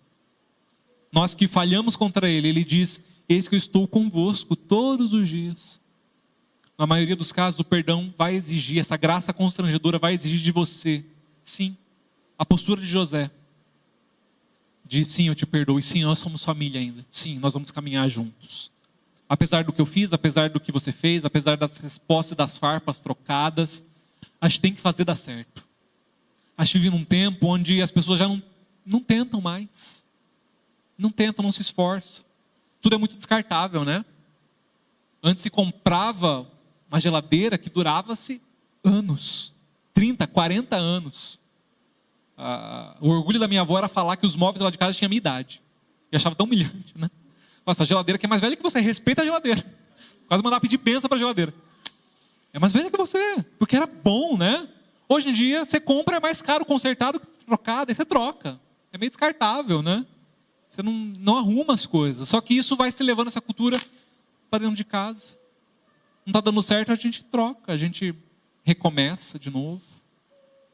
Nós que falhamos contra Ele, Ele diz: eis que eu estou convosco todos os dias. Na maioria dos casos, o perdão vai exigir, essa graça constrangedora vai exigir de você. Sim, a postura de José. De sim, eu te perdoo. E sim, nós somos família ainda. Sim, nós vamos caminhar juntos. Apesar do que eu fiz, apesar do que você fez, apesar das respostas e das farpas trocadas, a gente tem que fazer dar certo. A gente vive num tempo onde as pessoas já não tentam mais. Não tentam, não se esforçam. Tudo é muito descartável, né? Antes se comprava uma geladeira que durava-se anos. 30, 40 anos. O orgulho da minha avó era falar que os móveis lá de casa tinham a minha idade. E achava tão humilhante, né? Nossa, a geladeira que é mais velha que você, respeita a geladeira. Quase mandar pedir benção para a geladeira. É mais velha que você, porque era bom, né? Hoje em dia, você compra, é mais caro consertado que trocado, aí você troca. É meio descartável, né? Você não arruma as coisas. Só que isso vai se levando essa cultura para dentro de casa. Não está dando certo, a gente troca, a gente recomeça de novo.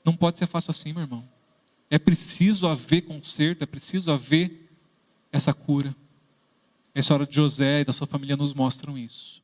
Não pode ser fácil assim, meu irmão. É preciso haver conserto, é preciso haver essa cura. A história de José e da sua família nos mostram isso.